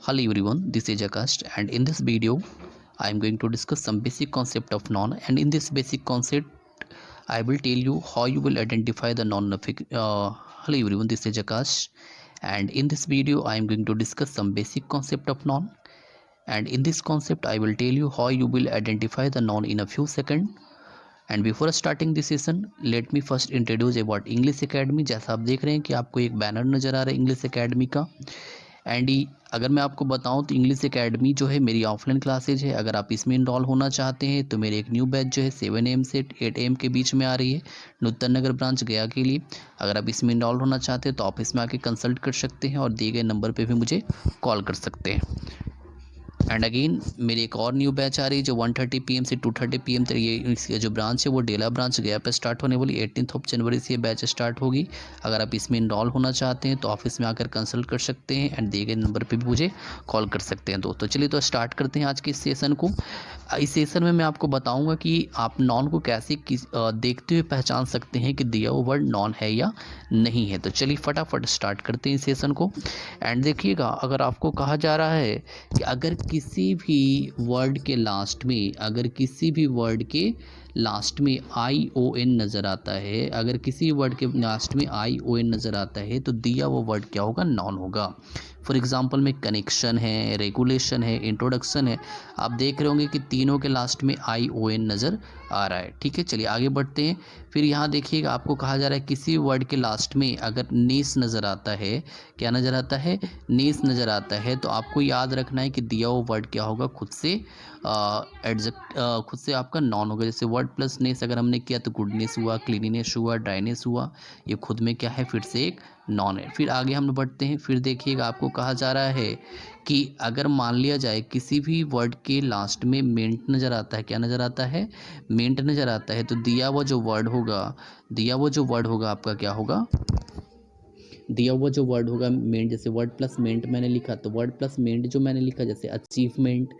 Hello everyone, this is Akash and in this video I am going to discuss some basic concept of noun, and in this basic concept I will tell you how you will identify the noun. Hello everyone, this is Akash and in this video I am going to discuss some basic concept of noun, and in this concept I will tell you how you will identify the noun in a few seconds. And before starting this session let me first introduce about English academy. जैसा आप देख रहे हैं कि आपको एक banner नज़र आ रहा है इंग्लिश एकेडमी का। एंड अगर मैं आपको बताऊं तो इंग्लिश एकेडमी जो है मेरी ऑफलाइन क्लासेज है। अगर आप इसमें इनरोल होना चाहते हैं तो मेरे एक न्यू बैच जो है 7 AM से 8 AM के बीच में आ रही है, नूतन नगर ब्रांच गया के लिए। अगर आप इसमें इनरोल होना चाहते हैं तो आप इसमें आके कंसल्ट कर सकते हैं और दिए गए नंबर पे भी मुझे कॉल कर सकते हैं। एंड अगेन मेरी एक और न्यू बैच आ रही है जो 1:30 PM से 2:30 PM तक, ये इसका जो ब्रांच है वो डेला ब्रांच गया पे स्टार्ट होने वाली। 18 जनवरी से ये बैच स्टार्ट होगी। अगर आप इसमें इनरोल होना चाहते हैं तो ऑफिस में आकर कंसल्ट कर सकते हैं एंड दिए गए नंबर पे भी मुझे कॉल कर सकते हैं। दोस्तों चलिए तो स्टार्ट करते हैं आज के इस सेशन को। इस सेशन में मैं आपको बताऊंगा कि आप नॉन को कैसे देखते हुए पहचान सकते हैं कि दिया हुआ वर्ड नॉन है या नहीं है। तो चलिए फटाफट स्टार्ट करते हैं इस सेशन को। एंड देखिएगा, अगर आपको कहा जा रहा है कि अगर किसी भी वर्ड के लास्ट में, अगर किसी भी वर्ड के लास्ट में ION नज़र आता है, अगर किसी वर्ड के लास्ट में ION नज़र आता है तो दिया वो वर्ड क्या होगा? नॉन होगा। फॉर एग्जांपल में कनेक्शन है, रेगुलेशन है, इंट्रोडक्शन है, आप देख रहे होंगे कि तीनों के लास्ट में ION नज़र आ रहा है। ठीक है, चलिए आगे बढ़ते हैं। फिर यहाँ देखिएगा, आपको कहा जा रहा है किसी वर्ड के लास्ट में अगर नेस नज़र आता है, क्या नज़र आता है? नेस नज़र आता है, तो आपको याद रखना है कि दिया वो वर्ड क्या होगा? खुद से एडजेक्ट खुद से आपका नॉन होगा। जैसे वर्ड प्लस नेस अगर हमने किया तो गुडनेस हुआ, क्लीनिनेस हुआ, ड्राइनेस हुआ, ये खुद में क्या है? फिर से एक नॉन है। फिर आगे हम बढ़ते हैं। फिर देखिएगा, आपको कहा जा रहा है कि अगर मान लिया जाए किसी भी वर्ड के लास्ट में मेंट नज़र आता है, क्या नज़र आता है? मेंट नज़र आता है, तो दिया हुआ जो वर्ड होगा, दिया हुआ जो वर्ड होगा आपका क्या होगा? दिया हुआ जो वर्ड होगा मेंट। जैसे वर्ड प्लस मेंट मैंने लिखा, तो वर्ड प्लस मेंट जो मैंने लिखा, जैसे अचीवमेंट,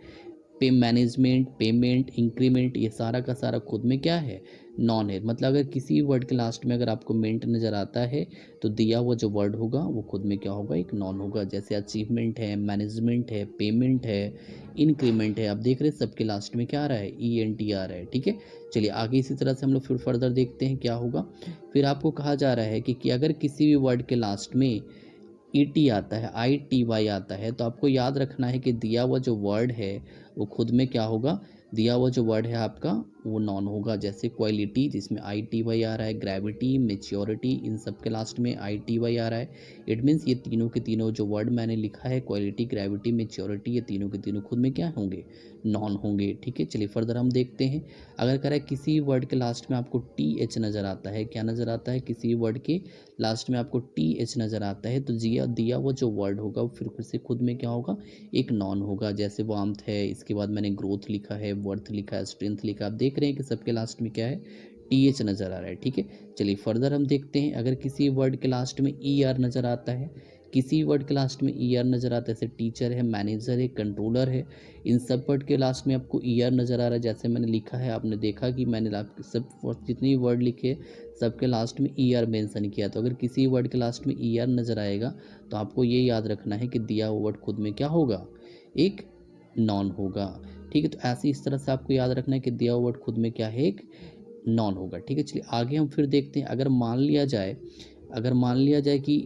पे मैनेजमेंट, पेमेंट, इंक्रीमेंट, ये सारा का सारा खुद में क्या है? नॉन है। मतलब अगर किसी वर्ड के लास्ट में अगर आपको मेंट नज़र आता है तो दिया हुआ जो वर्ड होगा वो खुद में क्या होगा? एक नॉन होगा। जैसे अचीवमेंट है, मैनेजमेंट है, पेमेंट है, इंक्रीमेंट है, आप देख रहे हैं सबके लास्ट में क्या आ रहा है? ENT आ रहा है। ठीक है, चलिए आगे इसी तरह से हम लोग फिर फर्दर देखते हैं क्या होगा। फिर आपको कहा जा रहा है कि अगर किसी भी वर्ड के लास्ट में ET आता है, ITY आता है, तो आपको याद रखना है कि दिया हुआ जो वर्ड है वो खुद में क्या होगा? दिया हुआ जो वर्ड है आपका वो नॉन होगा। जैसे क्वालिटी जिसमें ITY आ रहा है, ग्रेविटी, मेच्योरिटी, इन सब के लास्ट में ITY आ रहा है। इट मीन्स ये तीनों के तीनों जो वर्ड मैंने लिखा है, क्वालिटी, ग्रेविटी, मेच्योरिटी, ये तीनों के तीनों खुद में क्या होंगे? नॉन होंगे। ठीक है, चलिए फर्दर हम देखते हैं। अगर कह रहा है किसी वर्ड के लास्ट में आपको TH नज़र आता है, क्या नज़र आता है? किसी वर्ड के लास्ट में आपको TH नज़र आता है, तो दिया वो जो वर्ड होगा फिर से खुद में क्या होगा? एक नॉन होगा। जैसे वार्मथ है, इसके बाद मैंने ग्रोथ लिखा है, वर्थ लिखा है, स्ट्रेंथ लिखा है, आप देख रहे हैं कि सबके लास्ट में क्या है? TH नज़र आ रहा है। ठीक है, चलिए फर्दर हम देखते हैं। अगर किसी वर्ड के लास्ट में ER नज़र आता है, किसी वर्ड के लास्ट में ER नज़र आता है, जैसे टीचर है, मैनेजर है, कंट्रोलर है, इन सब वर्ड के लास्ट में आपको ER नज़र आ रहा है। जैसे मैंने लिखा है, आपने देखा कि मैंने आप सब जितनी वर्ड लिखे सबके लास्ट में ER मेंशन किया। तो अगर किसी वर्ड के लास्ट में ER नज़र आएगा तो आपको ये याद रखना है कि दिया हुआ वर्ड खुद में क्या होगा? एक नॉन होगा। ठीक है, तो ऐसे इस तरह से आपको याद रखना है कि दिया हुआ वर्ड खुद में क्या है? एक नॉन होगा। ठीक है, चलिए आगे हम फिर देखते हैं। अगर मान लिया जाए, अगर मान लिया जाए कि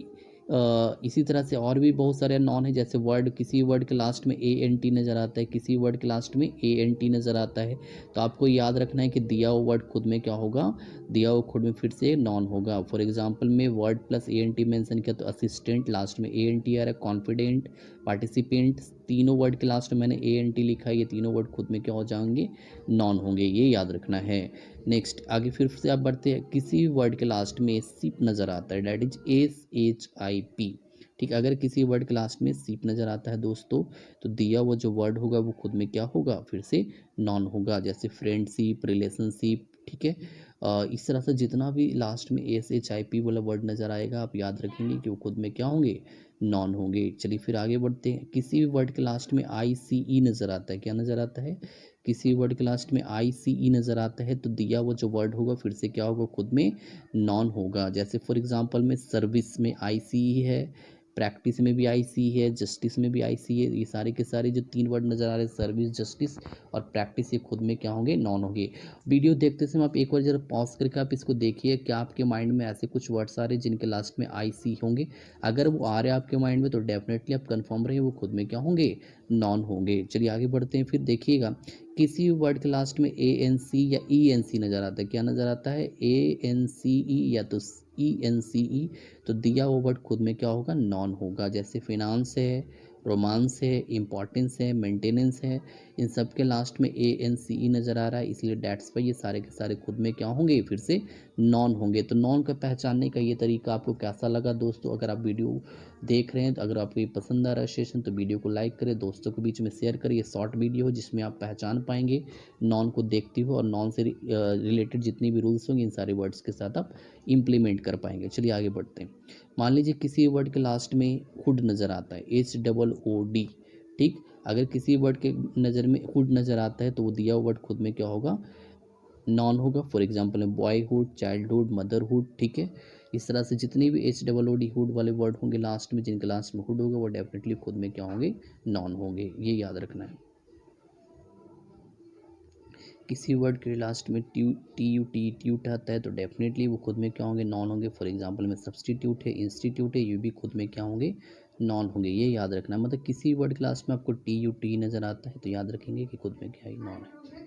इसी तरह से और भी बहुत सारे नॉन है। जैसे वर्ड, किसी वर्ड के लास्ट में ANT नज़र आता है, किसी वर्ड के लास्ट में ANT नज़र आता है, तो आपको याद रखना है कि दिया हुआ वर्ड खुद में क्या होगा? दिया हुआ खुद में फिर से नॉन होगा। फॉर एग्जांपल में वर्ड प्लस ANT मेंशन किया तो असिस्टेंट, लास्ट में ANT आ रहा है, कॉन्फिडेंट, पार्टिसिपेंट, तीनों वर्ड के लास्ट में मैंने ANT लिखा है, ये तीनों वर्ड खुद में क्या हो जाएंगे? नॉन होंगे, ये याद रखना है। नेक्स्ट आगे फिर से आप बढ़ते हैं। किसी वर्ड के लास्ट में सिप नज़र आता है, डैट इज SHIP। ठीक है, अगर किसी वर्ड के लास्ट में सिप नज़र आता है दोस्तों, तो दिया वो जो वर्ड होगा वो खुद में क्या होगा? फिर से नॉन होगा। जैसे फ्रेंडशिप, रिलेशनशिप। ठीक है, इस तरह से जितना भी लास्ट में SHIP वाला वर्ड नज़र आएगा आप याद रखेंगे कि वो खुद में क्या होंगे? नॉन होंगे। चलिए फिर आगे बढ़ते हैं। किसी भी वर्ड के लास्ट में ICE नज़र आता है, क्या नज़र आता है? किसी वर्ड के लास्ट में ICE नज़र आता है, तो दिया वो जो वर्ड होगा फिर से क्या होगा? खुद में नॉन होगा। जैसे फॉर एग्जांपल में सर्विस में ICE है, प्रैक्टिस में भी आई सी है, जस्टिस में भी आई सी है। ये सारे के सारे जो 3 वर्ड नज़र आ रहे हैं, सर्विस, जस्टिस और प्रैक्टिस, ये खुद में क्या होंगे, नॉन होंगे। वीडियो देखते समय आप एक बार ज़रा पॉज करके आप इसको देखिए, क्या आपके माइंड में ऐसे कुछ वर्ड्स आ रहे हैं जिनके लास्ट में आई सी होंगे। अगर वो आ रहे हैं आपके माइंड में तो डेफिनेटली आप कंफर्म रहिए वो खुद में क्या होंगे, नॉन होंगे। चलिए आगे बढ़ते हैं। फिर देखिएगा, किसी भी वर्ड के लास्ट में ए एन सी या ई एन सी नज़र आता है। क्या नज़र आता है, ए एन सी ई या तो ई एन सी ई, तो दिया वो वर्ड खुद में क्या होगा, नॉन होगा। जैसे फिनांस है, रोमांस है, इम्पॉर्टेंस है, मेंटेनेंस है, इन सब के लास्ट में ए एन सी ई नज़र आ रहा है, इसलिए डैट्स पर ये सारे के सारे खुद में क्या होंगे, फिर से नॉन होंगे। तो नॉन का पहचानने का ये तरीका आपको कैसा लगा दोस्तों? अगर आप वीडियो देख रहे हैं तो अगर आपको ये पसंद आ रहा है सेशन तो वीडियो को लाइक करें, दोस्तों के बीच में शेयर करें। ये शॉर्ट वीडियो हो जिसमें आप पहचान पाएंगे नॉन को देखते हुए, और नॉन से रिलेटेड जितनी भी रूल्स होंगे इन सारे वर्ड्स के साथ आप इम्प्लीमेंट कर पाएंगे। चलिए आगे बढ़ते हैं। मान लीजिए किसी वर्ड के लास्ट में हुड नज़र आता है, एच डबल ओ डी, ठीक। अगर किसी वर्ड के नज़र में हुड नज़र आता है तो वो दिया वर्ड खुद में क्या होगा, नॉन होगा। फॉर एग्जाम्पल है बॉयहुड, चाइल्डहुड, मदरहुड, ठीक है। इस तरह से जितने भी H double O D hood वाले वर्ड होंगे लास्ट में, जिनके लास्ट में हुड होगा वो डेफिनेटली खुद में क्या होंगे, नॉन होंगे। ये याद रखना है। किसी वर्ड के लास्ट में टी यू टी ट्यूट आता है तो डेफिनेटली वो खुद में क्या होंगे, नॉन होंगे। फॉर एग्जांपल में सब्स्टिट्यूट है, इंस्टीट्यूट है, ये भी खुद में क्या होंगे, नॉन होंगे। ये याद रखना है। मतलब किसी वर्ड के लास्ट में आपको टी यू टी नज़र आता है तो याद रखेंगे कि खुद में क्या है, नॉन है।